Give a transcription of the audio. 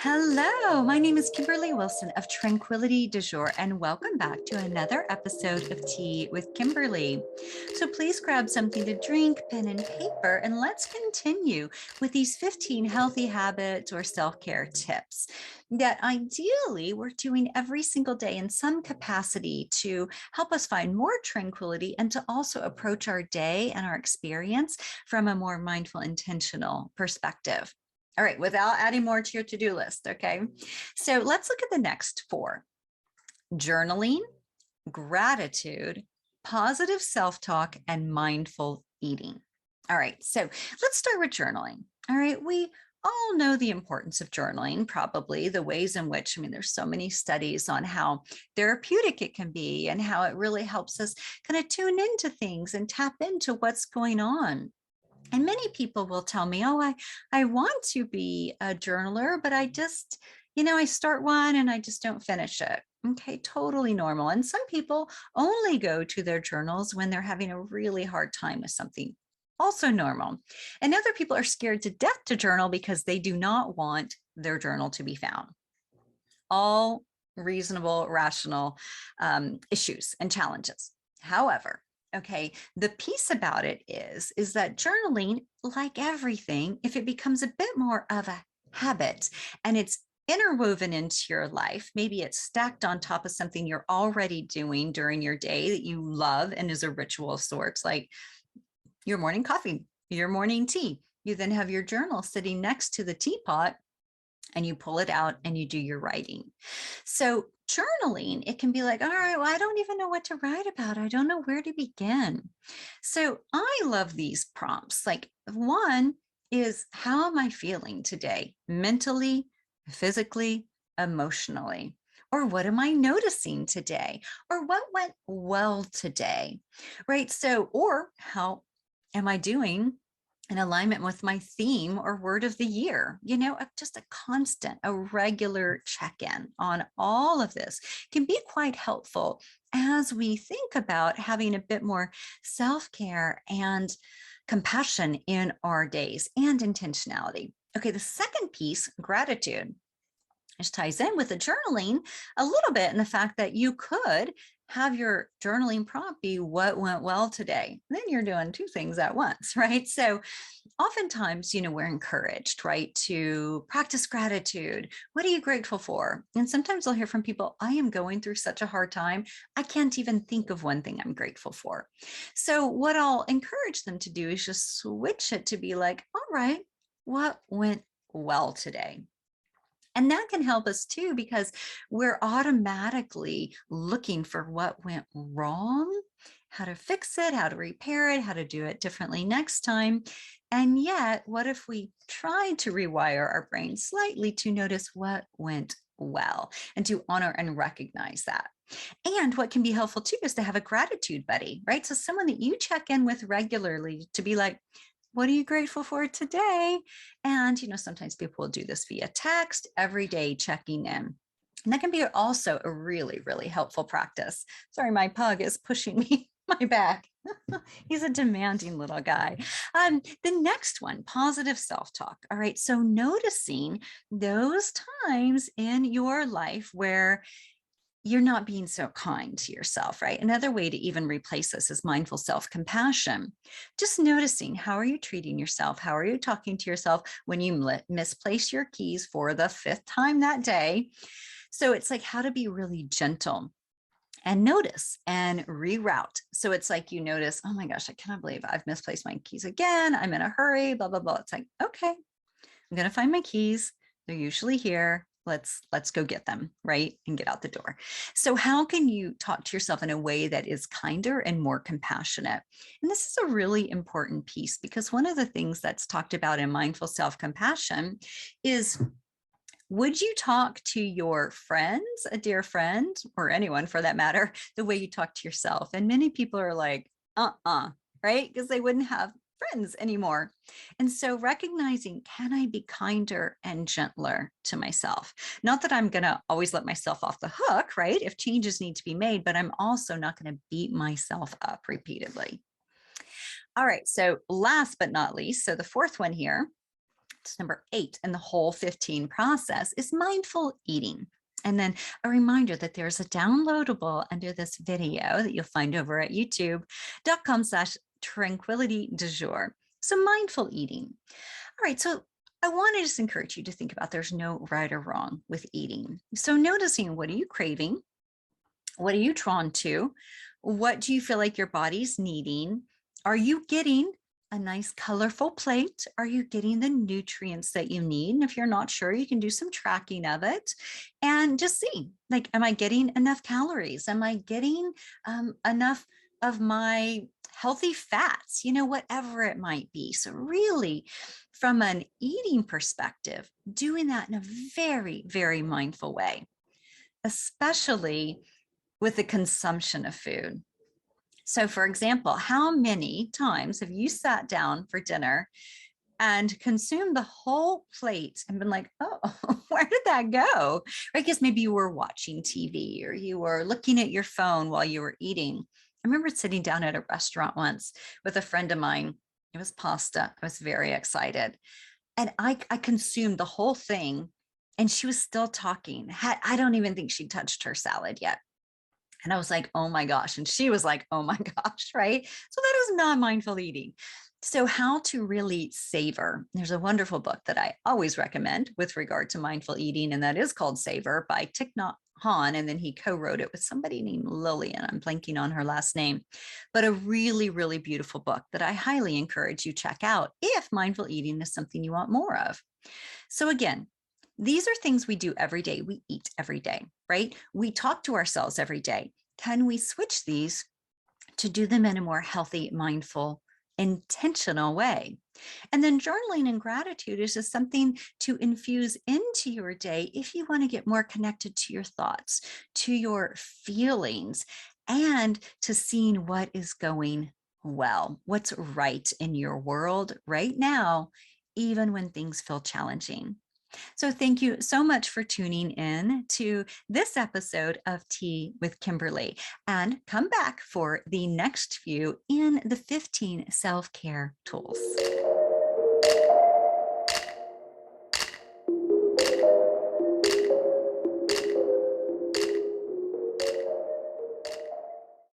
Hello, my name is Kimberly Wilson of Tranquility du Jour, and welcome back to another episode of Tea with Kimberly. So please grab something to drink, pen and paper, and let's continue with these 15 healthy habits or self-care tips that ideally we're doing every single day in some capacity to help us find more tranquility and to also approach our day and our experience from a more mindful, intentional perspective. All right, without adding more to your to-do list, okay? So let's look at the next four: journaling, gratitude, positive self-talk, and mindful eating. All right, so let's start with journaling. All right, we all know the importance of journaling, probably the ways in which, there's so many studies on how therapeutic it can be and how it really helps us kind of tune into things and tap into what's going on. And many people will tell me, oh, I want to be a journaler, but I just, I start one and I just don't finish it. Okay, totally normal. And some people only go to their journals when they're having a really hard time with something. Also normal. And other people are scared to death to journal because they do not want their journal to be found. All reasonable, rational issues and challenges. However, okay, the piece about it is that journaling, like everything, if it becomes a bit more of a habit and it's interwoven into your life, maybe it's stacked on top of something you're already doing during your day that you love and is a ritual of sorts, like your morning coffee, your morning tea. You then have your journal sitting next to the teapot and you pull it out and you do your writing. So journaling, it can be like, all right, well, I don't even know what to write about. I don't know where to begin. So I love these prompts. Like, one is, how am I feeling today? Mentally, physically, emotionally? Or what am I noticing today? Or what went well today? Right? So, or how am I doing in alignment with my theme or word of the year? Just a constant, a regular check-in on all of this can be quite helpful as we think about having a bit more self-care and compassion in our days and intentionality. Okay, the second piece, gratitude, which ties in with the journaling a little bit, in the fact that you could have your journaling prompt be, what went well today? Then you're doing two things at once, right? So oftentimes, we're encouraged, right, to practice gratitude. What are you grateful for? And sometimes I'll hear from people, I am going through such a hard time, I can't even think of one thing I'm grateful for. So what I'll encourage them to do is just switch it to be like, all right, what went well today? And that can help us too, because we're automatically looking for what went wrong, how to fix it, how to repair it, how to do it differently next time. And yet, what if we tried to rewire our brain slightly to notice what went well and to honor and recognize that? And what can be helpful too is to have a gratitude buddy, right? So someone that you check in with regularly to be like, what are you grateful for today? And, sometimes people will do this via text every day, checking in. And that can be also a really, really helpful practice. Sorry, my pug is pushing me my back. He's a demanding little guy. The next one, positive self-talk. All right. So noticing those times in your life where you're not being so kind to yourself, right? Another way to even replace this is mindful self-compassion. Just noticing, how are you treating yourself? How are you talking to yourself when you misplace your keys for the fifth time that day? So it's like how to be really gentle and notice and reroute. So it's like you notice, oh my gosh, I cannot believe I've misplaced my keys again. I'm in a hurry, blah, blah, blah. It's like, okay, I'm going to find my keys. They're usually here. Let's go get them, right? And get out the door. So how can you talk to yourself in a way that is kinder and more compassionate? And this is a really important piece, because one of the things that's talked about in mindful self-compassion is, would you talk to your friends, a dear friend, or anyone for that matter, the way you talk to yourself? And many people are like, right? Because they wouldn't have friends anymore. And so recognizing, can I be kinder and gentler to myself? Not that I'm going to always let myself off the hook, right? If changes need to be made, but I'm also not going to beat myself up repeatedly. All right. So last but not least, so the fourth one here It's number 8 in the whole 15 process is mindful eating. And then a reminder that there's a downloadable under this video that you'll find over at youtube.com/tranquility du jour. So mindful eating. All right, so I want to just encourage you to think about there's no right or wrong with eating. So noticing, what are you craving? What are you drawn to? What do you feel like your body's needing? Are you getting a nice colorful plate? Are you getting the nutrients that you need? And if you're not sure, you can do some tracking of it and just see, like, am I getting enough calories? Am I getting enough of my healthy fats? Whatever it might be. So really, from an eating perspective, doing that in a very, very mindful way, especially with the consumption of food. So, for example, how many times have you sat down for dinner and consumed the whole plate and been like, oh, where did that go? Right? Because maybe you were watching TV or you were looking at your phone while you were eating. I remember sitting down at a restaurant once with a friend of mine. It was pasta. I was very excited. And I consumed the whole thing, and she was still talking. I don't even think she touched her salad yet. And I was like, oh my gosh. And she was like, oh my gosh, right? So that is not mindful eating. So how to really savor. There's a wonderful book that I always recommend with regard to mindful eating, and that is called Savor by Thich Nhat Hanh. And then he co-wrote it with somebody named Lillian. I'm blanking on her last name, but a really, really beautiful book that I highly encourage you check out if mindful eating is something you want more of. So again, these are things we do every day. We eat every day, right? We talk to ourselves every day. Can we switch these to do them in a more healthy, mindful, intentional way? And then journaling and gratitude is just something to infuse into your day if you want to get more connected to your thoughts, to your feelings, and to seeing what is going well, what's right in your world right now, even when things feel challenging. So thank you so much for tuning in to this episode of Tea with Kimberly, and come back for the next few in the 15 self-care tools.